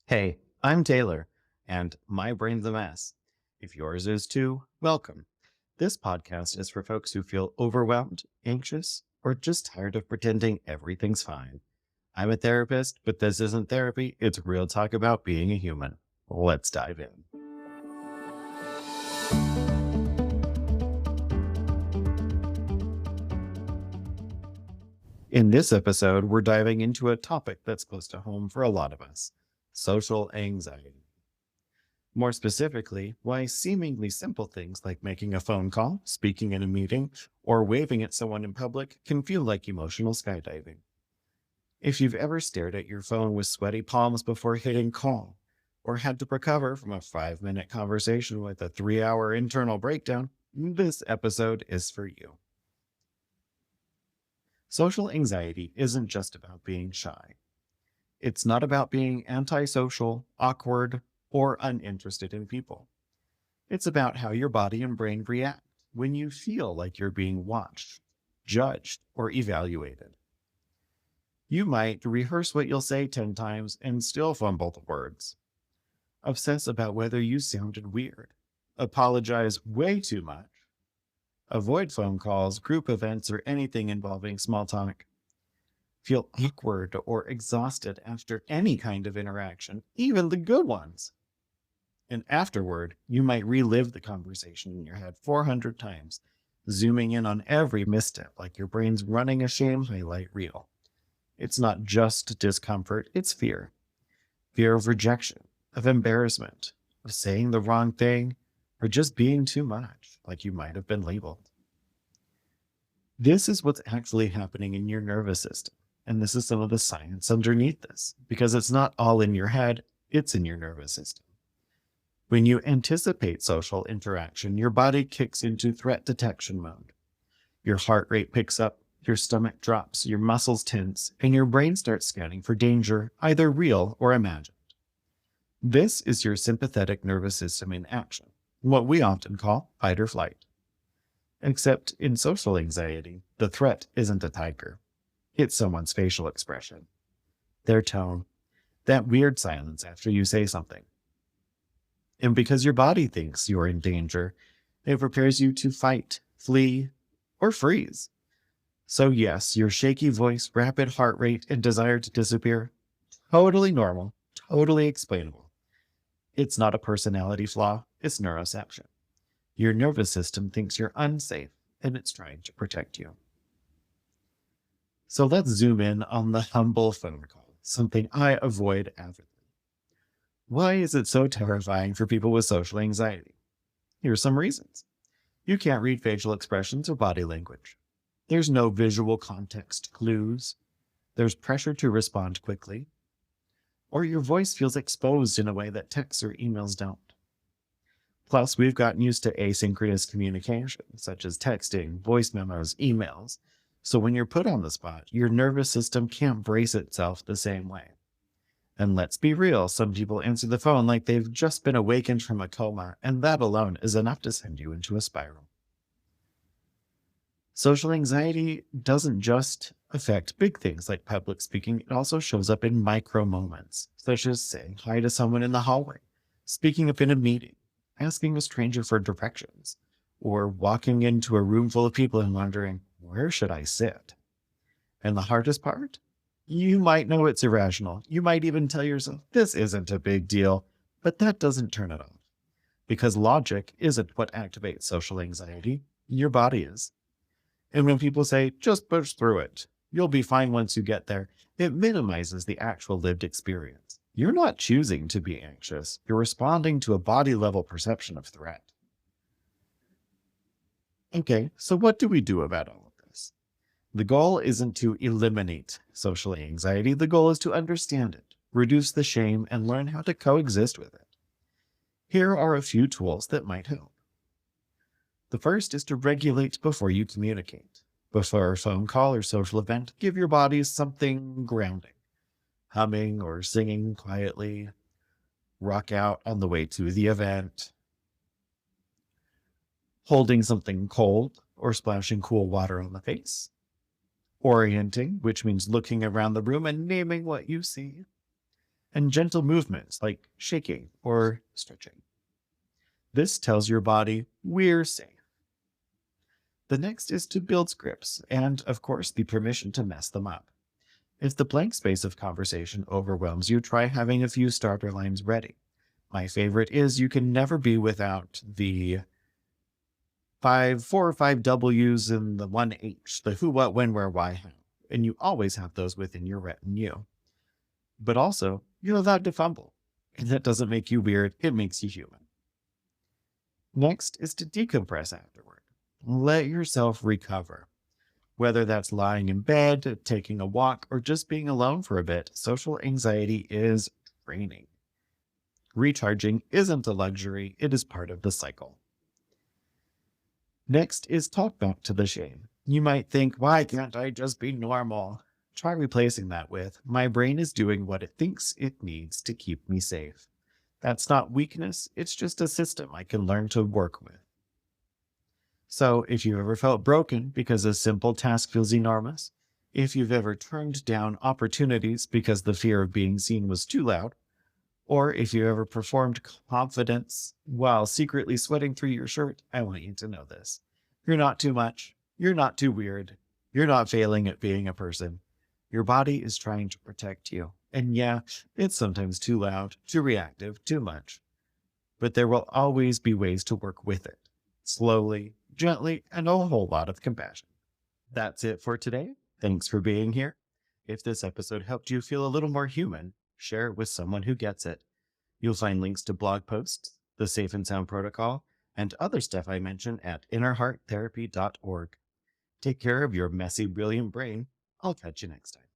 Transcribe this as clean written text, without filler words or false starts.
Hey, I'm Taylor, and my brain's a mess. If yours is too, welcome. This podcast is for folks who feel overwhelmed, anxious, or just tired of pretending everything's fine. I'm a therapist, but this isn't therapy. It's real talk about being a human. Let's dive in. In this episode, we're diving into a topic that's close to home for a lot of us: social anxiety. More specifically, why seemingly simple things like making a phone call, speaking in a meeting, or waving at someone in public can feel like emotional skydiving. If you've ever stared at your phone with sweaty palms before hitting call, or had to recover from a 5-minute conversation with a 3-hour internal breakdown, this episode is for you. Social anxiety isn't just about being shy. It's not about being antisocial, awkward, or uninterested in people. It's about how your body and brain react when you feel like you're being watched, judged, or evaluated. You might rehearse what you'll say 10 times and still fumble the words. Obsess about whether you sounded weird. Apologize way too much. Avoid phone calls, group events, or anything involving small talk. Feel awkward or exhausted after any kind of interaction, even the good ones. And afterward, you might relive the conversation in your head 400 times, zooming in on every misstep like your brain's running a shame highlight reel. It's not just discomfort, it's fear. Fear of rejection, of embarrassment, of saying the wrong thing, or just being too much, like you might have been labeled. This is what's actually happening in your nervous system. And this is some of the science underneath this, because it's not all in your head, it's in your nervous system. When you anticipate social interaction, your body kicks into threat detection mode. Your heart rate picks up, your stomach drops, your muscles tense, and your brain starts scanning for danger, either real or imagined. This is your sympathetic nervous system in action, what we often call fight or flight. Except in social anxiety, the threat isn't a tiger. It's someone's facial expression, their tone, that weird silence after you say something. And because your body thinks you're in danger, it prepares you to fight, flee, or freeze. So yes, your shaky voice, rapid heart rate, and desire to disappear, totally normal, totally explainable. It's not a personality flaw, it's neuroception. Your nervous system thinks you're unsafe, and it's trying to protect you. So let's zoom in on the humble phone call, something I avoid avidly. Why is it so terrifying for people with social anxiety? Here's some reasons. You can't read facial expressions or body language. There's no visual context clues. There's pressure to respond quickly. Or your voice feels exposed in a way that texts or emails don't. Plus, we've gotten used to asynchronous communication, such as texting, voice memos, emails. So when you're put on the spot, your nervous system can't brace itself the same way. And let's be real, some people answer the phone like they've just been awakened from a coma, and that alone is enough to send you into a spiral. Social anxiety doesn't just affect big things like public speaking, it also shows up in micro moments, such as saying hi to someone in the hallway, speaking up in a meeting, asking a stranger for directions, or walking into a room full of people and wondering, where should I sit? And the hardest part? You might know it's irrational. You might even tell yourself, this isn't a big deal, but that doesn't turn it off. Because logic isn't what activates social anxiety, your body is. And when people say, just push through it, you'll be fine once you get there, it minimizes the actual lived experience. You're not choosing to be anxious. You're responding to a body-level perception of threat. Okay, so what do we do about all of this? The goal isn't to eliminate social anxiety. The goal is to understand it, reduce the shame, and learn how to coexist with it. Here are a few tools that might help. The first is to regulate before you communicate. Before a phone call or social event, give your body something grounding. Humming or singing quietly. Rock out on the way to the event. Holding something cold or splashing cool water on the face. Orienting, which means looking around the room and naming what you see. and gentle movements like shaking or stretching. This tells your body we're safe. The next is to build scripts and, of course, the permission to mess them up. If the blank space of conversation overwhelms you, try having a few starter lines ready. My favorite is you can never be without the four or five W's and the one H, the who, what, when, where, why, how. And you always have those within your retinue. But also, you're allowed to fumble. And that doesn't make you weird, it makes you human. Next is to decompress afterward. Let yourself recover. Whether that's lying in bed, taking a walk, or just being alone for a bit, social anxiety is draining. Recharging isn't a luxury, it is part of the cycle. Next is talk back to the shame. You might think, why can't I just be normal? Try replacing that with, my brain is doing what it thinks it needs to keep me safe. That's not weakness, it's just a system I can learn to work with. So, if you've ever felt broken because a simple task feels enormous, if you've ever turned down opportunities because the fear of being seen was too loud, or if you ever performed confidence while secretly sweating through your shirt, I want you to know this. You're not too much. You're not too weird. You're not failing at being a person. Your body is trying to protect you. And yeah, it's sometimes too loud, too reactive, too much. But there will always be ways to work with it. Slowly, gently, and a whole lot of compassion. That's it for today. Thanks for being here. If this episode helped you feel a little more human, share it with someone who gets it. You'll find links to blog posts, the Safe and Sound Protocol, and other stuff I mentioned at innerhearttherapy.org. Take care of your messy, brilliant brain. I'll catch you next time.